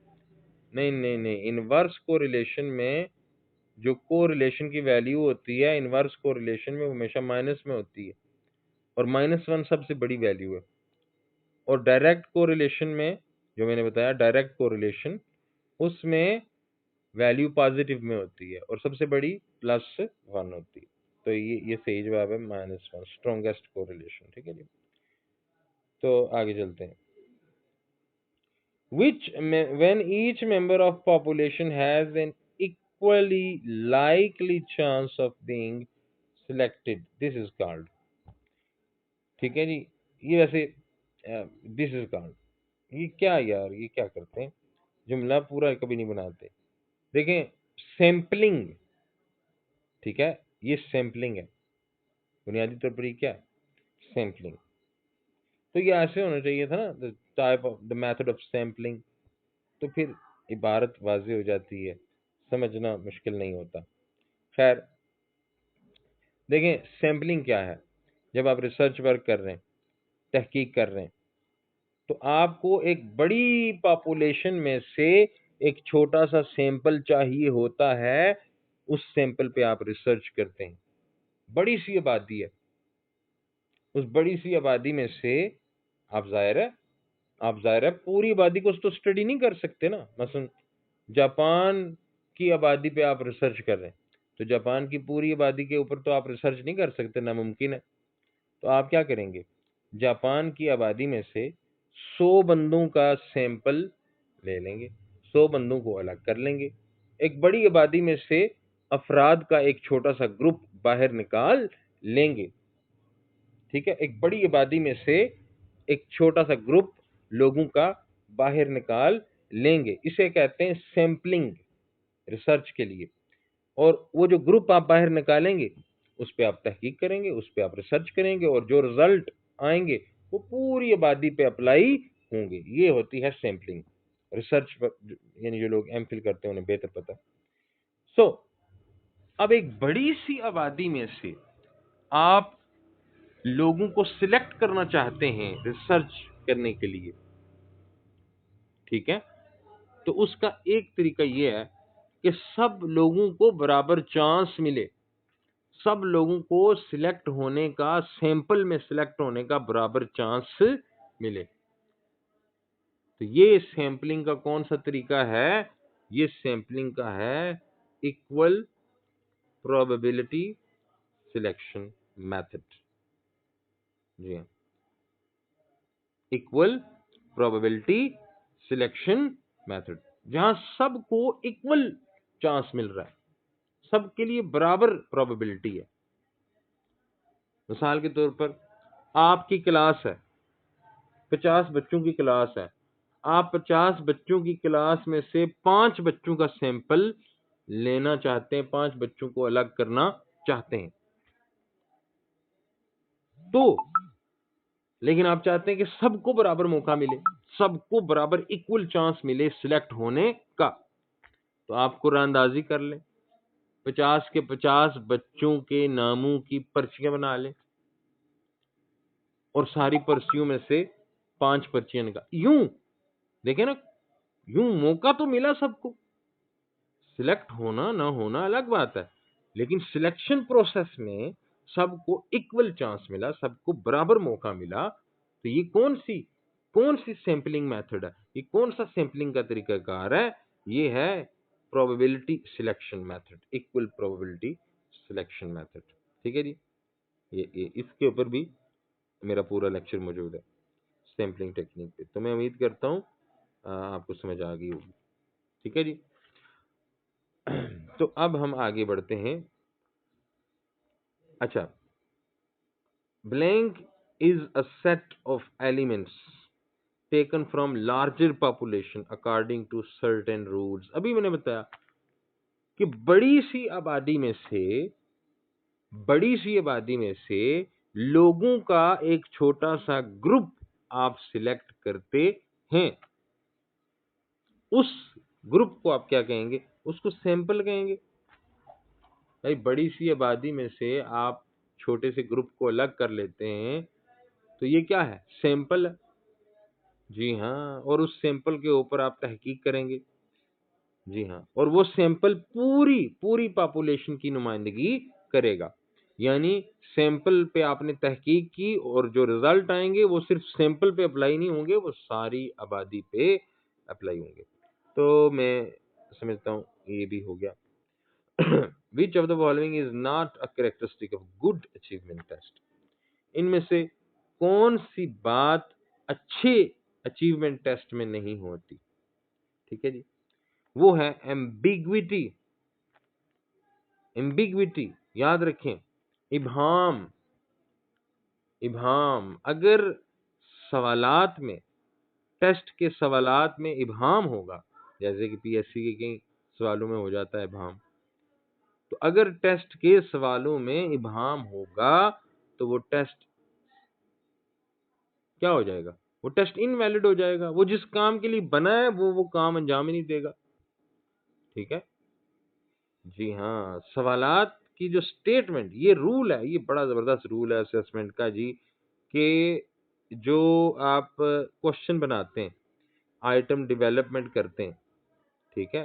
नहीं नहीं नहीं, इनवर्स कोरिलेशन में जो कोरिलेशन की वैल्यू होती है, इनवर्स कोरिलेशन में हमेशा माइनस में होती है, और -1 सबसे बड़ी वैल्यू है। और डायरेक्ट कोरिलेशन में जो मैंने बताया, डायरेक्ट कोरिलेशन, उसमें वैल्यू पॉजिटिव में होती है और सबसे बड़ी +1 होती है। तो ये सही जवाब है, -1 स्ट्रॉन्गेस्ट कोरिलेशन। ठीक है जी। तो आगे चलते हैं। When each member of population has an equally likely chance of being selected, this is called। ठीक है जी। ये वैसे दिस इज कॉल्ड, ये क्या यार, ये क्या करते हैं? जुमला पूरा कभी नहीं बनाते। देखें, सैम्पलिंग, ठीक है, ये सैम्पलिंग है, बुनियादी तौर पर ये क्या है, सैम्पलिंग। तो ये ऐसे होना चाहिए था ना, the type of the method of sampling, तो फिर इबारत वाज़ेह हो जाती है, समझना मुश्किल नहीं होता। खैर, देखें सैम्पलिंग क्या है। जब आप रिसर्च वर्क कर रहे हैं, तहकीक कर रहे हैं, तो आपको एक बड़ी पॉपुलेशन में से एक छोटा सा सैंपल चाहिए होता है, उस सैंपल पे आप रिसर्च करते हैं। बड़ी सी आबादी है, उस बड़ी सी आबादी में से आप ज़ाहिर है पूरी आबादी को तो स्टडी नहीं कर सकते ना। मसलन जापान की आबादी पे आप रिसर्च कर रहे हैं, तो जापान की पूरी आबादी के ऊपर तो आप रिसर्च नहीं कर सकते, नामुमकिन है। तो आप क्या करेंगे, जापान की आबादी में से 100 बंदों का सैंपल ले लेंगे, 100 बंदों को अलग कर लेंगे, एक बड़ी आबादी में से अफराद का एक छोटा सा ग्रुप बाहर निकाल लेंगे, ठीक है, एक बड़ी आबादी में से एक छोटा सा ग्रुप लोगों का बाहर निकाल लेंगे, इसे कहते हैं सैंपलिंग रिसर्च के लिए। और वो जो ग्रुप आप बाहर निकालेंगे, उस पे आप तहकीक करेंगे, उस पे आप रिसर्च करेंगे, और जो रिजल्ट आएंगे वो पूरी आबादी पे अप्लाई होंगे। ये होती है सैंपलिंग रिसर्च, यानी जो लोग एमफिल करते हैं उन्हें बेहतर पता है। सो अब एक बड़ी सी आबादी में से आप लोगों को सिलेक्ट करना चाहते हैं रिसर्च करने के लिए, ठीक है, तो उसका एक तरीका यह है कि सब लोगों को बराबर चांस मिले, सब लोगों को सिलेक्ट होने का, सैंपल में सिलेक्ट होने का बराबर चांस मिले। तो ये सैंपलिंग का कौन सा तरीका है, ये सैंपलिंग का है इक्वल प्रोबेबिलिटी सिलेक्शन मेथड। जी हाँ, इक्वल प्रोबेबिलिटी सिलेक्शन मेथड, जहां सबको इक्वल चांस मिल रहा है, सबके लिए बराबर प्रोबेबिलिटी है। मिसाल के तौर पर आपकी क्लास है, 50 बच्चों की क्लास है, आप 50 बच्चों की क्लास में से 5 बच्चों का सैंपल लेना चाहते हैं, 5 बच्चों को अलग करना चाहते हैं, तो लेकिन आप चाहते हैं कि सबको बराबर मौका मिले, सबको बराबर इक्वल चांस मिले सिलेक्ट होने का। तो आप कुरानंदाजी कर लें, 50 के 50 बच्चों के नामों की पर्चियां बना लें, और सारी पर्चियों में से 5 पर्चियां निकाल, यूं देखें ना, यूं मौका तो मिला सबको, सिलेक्ट होना ना होना अलग बात है, लेकिन सिलेक्शन प्रोसेस में सबको इक्वल चांस मिला, सबको बराबर मौका मिला। तो ये कौन सी सैंपलिंग मेथड है, ये कौन सा सैंपलिंग का तरीकाकार है, ये है probability selection method, equal probability selection method. ठीक है जी, ये इसके ऊपर भी मेरा पूरा लेक्चर मौजूद है सैंपलिंग टेक्निक पे, तो मैं उम्मीद करता हूँ आपको समझ आ गई होगी। ठीक है जी, तो अब हम आगे बढ़ते हैं। अच्छा, blank is a set of elements taken from larger population according to certain rules. अभी मैंने बताया कि बड़ी सी आबादी में से लोगों का एक छोटा सा ग्रुप आप सिलेक्ट करते हैं, उस ग्रुप को आप क्या कहेंगे, उसको सैंपल कहेंगे। भाई बड़ी सी आबादी में से आप छोटे से ग्रुप को अलग कर लेते हैं, तो ये क्या है, सैंपल है। जी हाँ, और उस सैंपल के ऊपर आप तहकीक करेंगे। जी हाँ, और वो सैंपल पूरी पॉपुलेशन की नुमाइंदगी करेगा, यानी सैंपल पे आपने तहकीक की और जो रिजल्ट आएंगे वो सिर्फ सैंपल पे अप्लाई नहीं होंगे, वो सारी आबादी पे अप्लाई होंगे। तो मैं समझता हूँ ये भी हो गया। Which of the following is not a characteristic of good achievement test? इनमें से कौन सी बात अच्छे अचीवमेंट टेस्ट में नहीं होती? ठीक है जी, वो है एम्बिग्विटी। एम्बिग्विटी याद रखें, इबहाम। अगर सवालात में, टेस्ट के सवालात में इबहाम होगा, जैसे कि पीएससी के कई सवालों में हो जाता है इबहम। तो अगर टेस्ट के सवालों में इबहम होगा तो वो टेस्ट क्या हो जाएगा, वो टेस्ट इनवैलिड हो जाएगा। वो जिस काम के लिए बना है वो काम अंजाम ही नहीं देगा। ठीक है जी हाँ, सवालात की जो स्टेटमेंट, ये रूल है, ये बड़ा जबरदस्त रूल है असेसमेंट का जी, कि जो आप क्वेश्चन बनाते हैं, आइटम डेवलपमेंट करते हैं, ठीक है,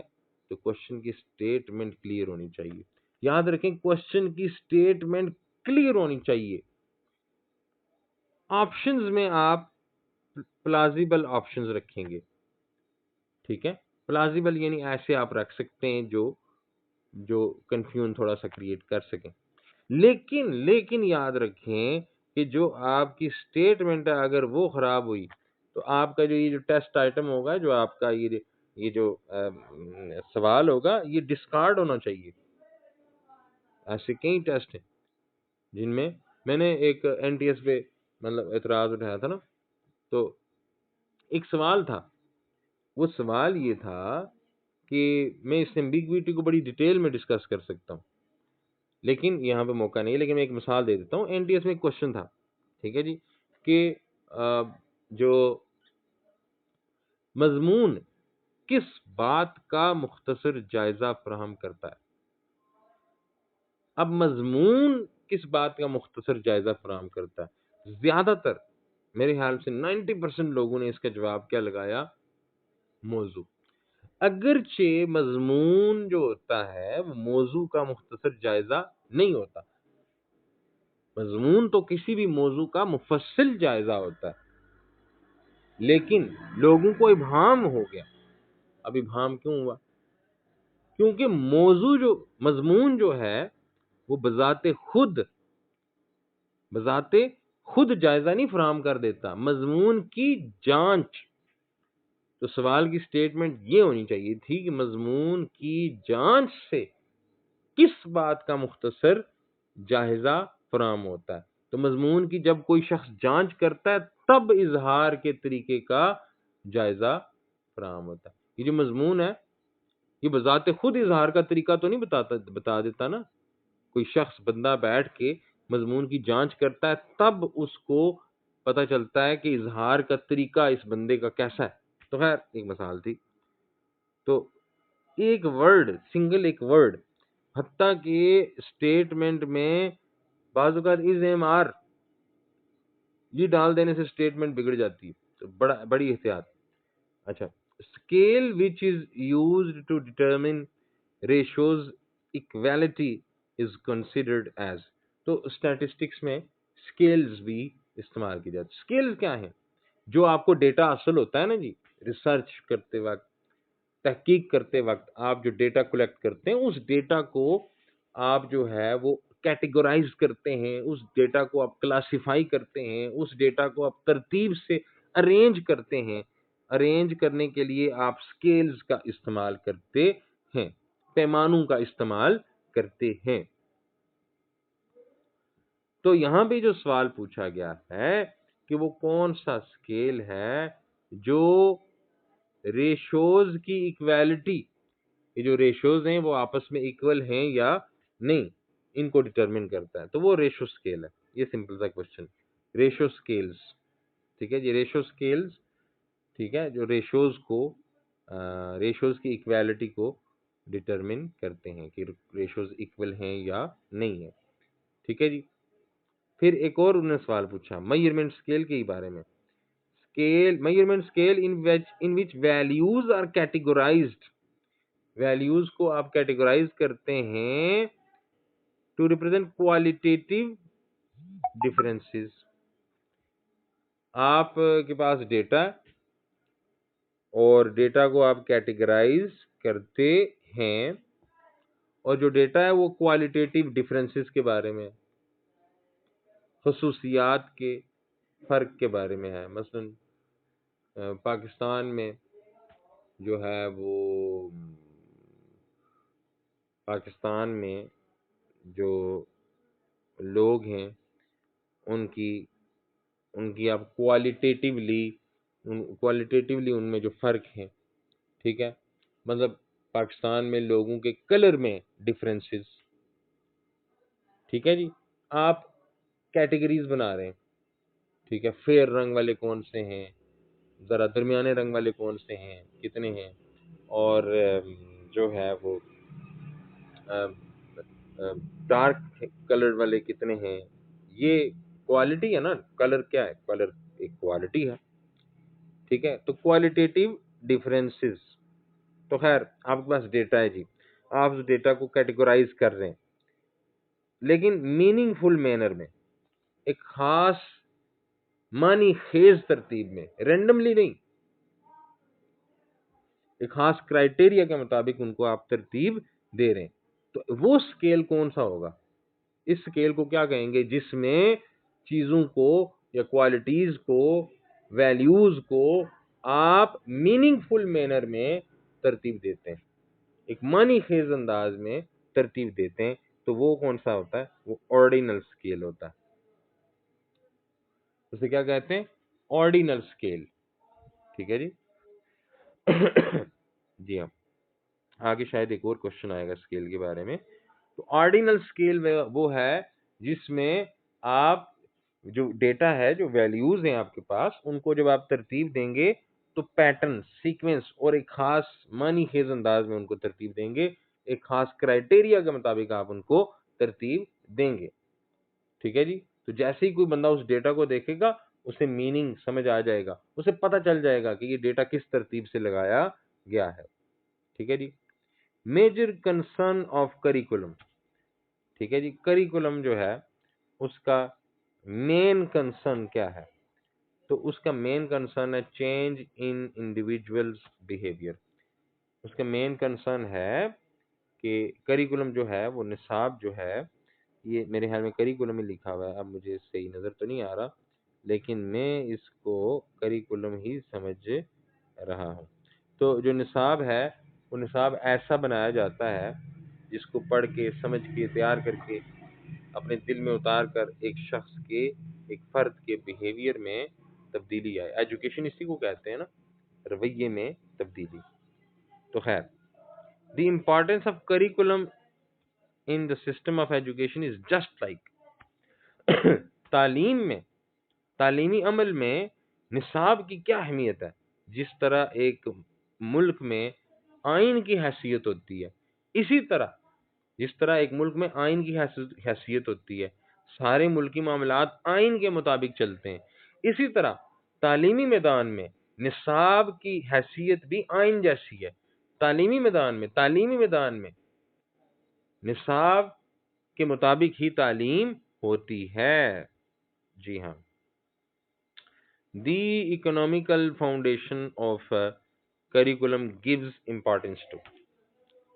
तो क्वेश्चन की स्टेटमेंट क्लियर होनी चाहिए। याद रखें, क्वेश्चन की स्टेटमेंट क्लियर होनी चाहिए। ऑप्शंस में आप प्लाजिबल ऑप्शंस रखेंगे। ठीक है, प्लाजिबल यानी ऐसे आप रख सकते हैं जो जो कंफ्यूजन थोड़ा सा क्रिएट कर सकें। लेकिन लेकिन याद रखें कि जो आपकी स्टेटमेंट है अगर वो खराब हुई तो आपका जो ये जो टेस्ट आइटम होगा, जो आपका ये जो सवाल होगा, ये डिस्कार्ड होना चाहिए। ऐसे कई टेस्ट हैं जिनमें मैंने एक एनटीएस पे मतलब एतराज उठाया था ना, तो एक सवाल था, वो सवाल ये था कि मैं इस एम्बिग्विटी को बड़ी डिटेल में डिस्कस कर सकता हूँ, लेकिन यहाँ पे मौका नहीं है। लेकिन मैं एक मिसाल दे देता हूँ। एनटीएस में एक क्वेश्चन था, ठीक है जी, कि जो मजमून किस बात का मुख्तसर जायजा फराहम करता है। अब मजमून किस बात का मुख्तसर जायजा फराहम करता है, ज्यादातर मेरे ख्याल से 90% लोगों ने इसका जवाब क्या लगाया, मौजू। अगरचे मजमून जो होता है वो मौजू का मुख्तसर जायजा नहीं होता। मजमून तो किसी भी मौजू का मुफस्सिल जायजा होता है, लेकिन लोगों को इबहम हो गया। अब इबहम क्यों हुआ, क्योंकि मौजू जो मजमून जो है वो बजाते खुद जायजा नहीं फराहम कर देता, मजमून की जांच। तो सवाल की स्टेटमेंट ये होनी चाहिए थी कि मजमून की जांच से किस बात का मुख्तसर जायजा फराहम होता है। तो मजमून की जब कोई शख्स जांच करता है तब इजहार के तरीके का जायजा फराहम होता है। ये जो मजमून है ये बजाते खुद इजहार का तरीका तो नहीं बता देता ना। कोई शख्स बंदा बैठ के मजमून की जांच करता है तब उसको पता चलता है कि इजहार का तरीका इस बंदे का कैसा है। तो खैर एक मिसाल थी। तो एक वर्ड, सिंगल एक वर्ड, हत्ता के स्टेटमेंट में बाज़-औक़ात इज़ एम आर ये डाल देने से स्टेटमेंट बिगड़ जाती है। तो बड़ी एहतियात। अच्छा, scale which is used to determine ratios equality is considered as. तो स्टैटिस्टिक्स में स्केल्स भी इस्तेमाल की जाती है। स्केल्स क्या है, जो आपको डेटा हासिल होता है ना जी, रिसर्च करते वक्त, तहकीक करते वक्त आप जो डेटा कलेक्ट करते हैं, उस डेटा को आप जो है वो कैटेगराइज करते हैं, उस डेटा को आप क्लासिफाई करते हैं, उस डेटा को आप तरतीब से अरेंज करते हैं। अरेंज करने के लिए आप स्केल्स का इस्तेमाल करते हैं, पैमानों का इस्तेमाल करते हैं। तो यहाँ पे जो सवाल पूछा गया है कि वो कौन सा स्केल है जो रेशोज की इक्वालिटी, ये जो रेशोज हैं वो आपस में इक्वल हैं या नहीं, इनको डिटरमिन करता है। तो वो रेशो स्केल है। ये सिंपल सा क्वेश्चन, रेशो स्केल्स। ठीक है जी, रेशो स्केल्स, ठीक है, जो रेशोज की इक्वालिटी को डिटरमिन करते हैं कि रेशोज इक्वल हैं या नहीं है। ठीक है जी। फिर एक और उन्होंने सवाल पूछा मेजरमेंट स्केल के बारे में। Measurement scale in which values are categorised, values को आप कैटेगराइज करते हैं टू रिप्रेजेंट क्वालिटेटिव डिफरेंसेस। आप के पास डेटा है और डेटा को आप कैटेगराइज करते हैं, और जो डेटा है वो क्वालिटेटिव डिफरेंसेस के बारे में, खसूसियात के फर्क के बारे में है। मसलन पाकिस्तान में जो है वो पाकिस्तान में जो लोग हैं उनकी उनकी आप क्वालिटेटिवली उनमें जो फ़र्क है, ठीक है, मतलब पाकिस्तान में लोगों के कलर में डिफरेंसेस, ठीक है जी। आप कैटेगरीज बना रहे हैं, ठीक है, फेयर रंग वाले कौन से हैं, ज़रा दरमियाने रंग वाले कौन से हैं, कितने हैं, और जो है वो डार्क कलर वाले कितने हैं। ये क्वालिटी है ना, कलर क्या है, कलर एक क्वालिटी है, ठीक है। तो क्वालिटेटिव डिफरेंसेस, तो खैर आपके पास डेटा है जी, आप उस डेटा को कैटेगराइज कर रहे हैं, लेकिन मीनिंगफुल मैनर में, एक खास मानी खेज तरतीब में, रेंडमली नहीं, एक खास क्राइटेरिया के मुताबिक उनको आप तरतीब दे रहे हैं। तो वो स्केल कौन सा होगा, इस स्केल को क्या कहेंगे, जिसमें चीजों को या क्वालिटीज को, वैल्यूज को आप मीनिंगफुल मैनर में तरतीब देते हैं, एक मानी खेज अंदाज में तरतीब देते हैं। तो वो कौन सा होता है, वो ऑर्डिनल स्केल होता है। उसे क्या कहते हैं, ऑर्डिनल स्केल, ठीक है जी। जी हाँ, आगे शायद एक और क्वेश्चन आएगा स्केल के बारे में। तो ऑर्डिनल स्केल वो है जिसमें आप जो डेटा है, जो वैल्यूज हैं आपके पास, उनको जब आप तरतीब देंगे तो पैटर्न, सीक्वेंस और एक खास मानी खेज अंदाज में उनको तरतीब देंगे, एक खास क्राइटेरिया के मुताबिक आप उनको तरतीब देंगे, ठीक है जी। तो जैसे ही कोई बंदा उस डेटा को देखेगा, उसे मीनिंग समझ आ जाएगा, उसे पता चल जाएगा कि ये डेटा किस तरतीब से लगाया गया है, ठीक है जी। मेजर कंसर्न ऑफ करिकुलम, ठीक है जी। करिकुलम जो है उसका मेन कंसर्न क्या है, तो उसका मेन कंसर्न है चेंज इन इंडिविजुअल्स बिहेवियर। उसका मेन कंसर्न है कि करिकुलम जो है वो निसाब जो है, ये मेरे ख्याल में करिकुलम ही लिखा हुआ है, अब मुझे सही नज़र तो नहीं आ रहा, लेकिन मैं इसको करिकुलम ही समझ रहा हूँ। तो जो निसाब है, वो निसाब ऐसा बनाया जाता है जिसको पढ़ के, समझ के, तैयार करके, अपने दिल में उतार कर एक शख्स के, एक फर्द के बिहेवियर में तब्दीली आए। एजुकेशन इसी को कहते हैं ना, रवैये में तब्दीली। तो खैर, the importance of curriculum in the system of education is just like, तालीम में, तालीमी अमल में निसाब की क्या अहमियत है, जिस तरह एक मुल्क में आइन की हैसियत होती है, इसी तरह, जिस तरह एक मुल्क में आइन की हैसियत होती है, सारे मुल्की मामलात आइन के मुताबिक चलते हैं, इसी तरह तालीमी मैदान में निसाब की हैसियत भी आइन जैसी है। तालीमी मैदान में निसाब के मुताबिक ही तालीम होती है। जी हाँ। The economical foundation of curriculum gives importance to,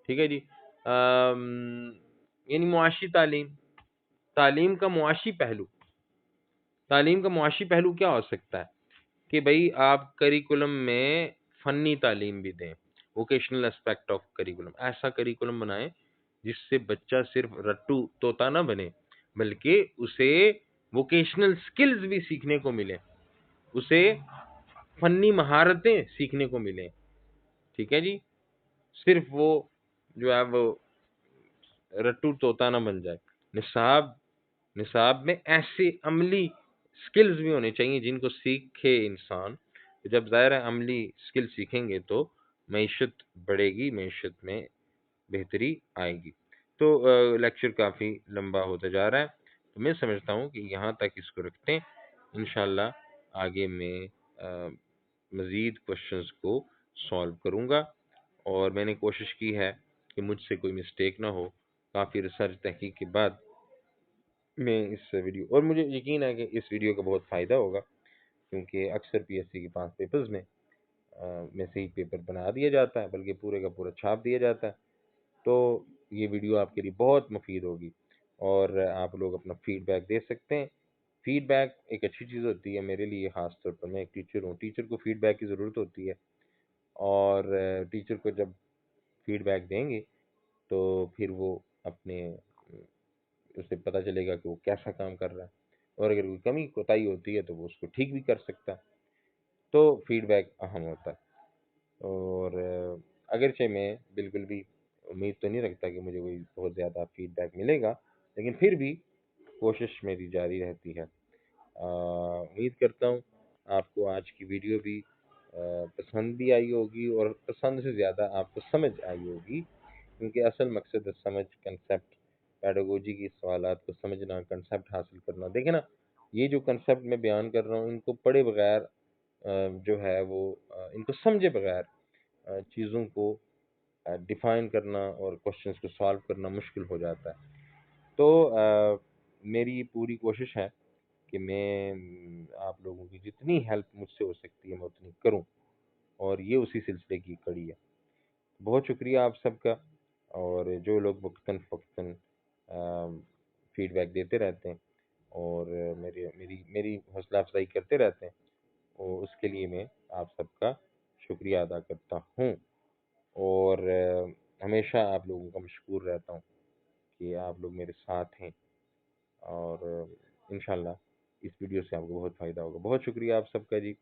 ठीक है जी। यानी मुआशी तालीम, तालीम का मुआशी पहलू, तालीम का मुआशी पहलू क्या हो सकता है कि भाई आप करिकुलम में फ़नी तालीम भी दें, वोकेशनल एस्पेक्ट ऑफ करिकुलम, ऐसा करिकुलम बनाएं जिससे बच्चा सिर्फ रट्टू तोता ना बने, बल्कि उसे वोकेशनल स्किल्स भी सीखने को मिले, उसे फ़नी महारतें सीखने को मिलें, ठीक है जी। सिर्फ वो जो है वो रट्टू तोता ना बन जाए। निसाब, निसाब में ऐसे अमली स्किल्स भी होने चाहिए जिनको सीखे इंसान। तो जब ज़ाहिर है अमली स्किल सीखेंगे तो मईशत बढ़ेगी, मईशत में बेहतरी आएगी। तो लेक्चर काफ़ी लंबा होता जा रहा है, तो मैं समझता हूँ कि यहाँ तक इसको रखते हैं। इंशाल्लाह आगे मैं मज़ीद क्वेश्चंस को सॉल्व करूँगा, और मैंने कोशिश की है कि मुझसे कोई मिस्टेक ना हो। काफ़ी रिसर्च तहकीक के बाद मैं इस वीडियो, और मुझे यकीन है कि इस वीडियो का बहुत फ़ायदा होगा, क्योंकि अक्सर पीएससी के 5 पेपर्स में से ही पेपर बना दिया जाता है, बल्कि पूरे का पूरा छाप दिया जाता है। तो ये वीडियो आपके लिए बहुत मुफीद होगी, और आप लोग अपना फीडबैक दे सकते हैं। फीडबैक एक अच्छी चीज़ होती है मेरे लिए, ख़ास तौर पर मैं एक टीचर हूँ, टीचर को फीडबैक की ज़रूरत होती है, और टीचर को जब फीडबैक देंगे तो फिर वो अपने, उसे पता चलेगा कि वो कैसा काम कर रहा है, और अगर कोई कमी कोताही होती है तो वो उसको ठीक भी कर सकता है। तो फीडबैक अहम होता है। और अगरचे मैं बिल्कुल भी उम्मीद तो नहीं रखता कि मुझे कोई बहुत ज़्यादा फीडबैक मिलेगा, लेकिन फिर भी कोशिश मेरी जारी रहती है। उम्मीद करता हूँ आपको आज की वीडियो भी पसंद भी आई होगी, और पसंद से ज़्यादा आपको समझ आई होगी, क्योंकि असल मकसद है समझ, कंसेप्ट, पेडागोजी की सवालात को समझना, कंसेप्ट हासिल करना। देखिए ना, ये जो कंसेप्ट मैं बयान कर रहा हूँ, इनको पढ़े बगैर जो है वो इनको समझे बगैर चीज़ों को डिफाइन करना और क्वेश्चंस को सॉल्व करना मुश्किल हो जाता है। तो मेरी पूरी कोशिश है कि मैं आप लोगों की जितनी हेल्प मुझसे हो सकती है मैं उतनी करूं, और ये उसी सिलसिले की कड़ी है। बहुत शुक्रिया आप सबका। और जो लोग वक्तन फ़क्तन फीडबैक देते रहते हैं और मेरी मेरी मेरी हौसला अफजाई करते रहते हैं, और उसके लिए मैं आप सबका शुक्रिया अदा करता हूँ। और हमेशा आप लोगों का मशकूर रहता हूँ कि आप लोग मेरे साथ हैं, और इंशाल्लाह इस वीडियो से आपको बहुत फ़ायदा होगा। बहुत शुक्रिया आप सबका जी।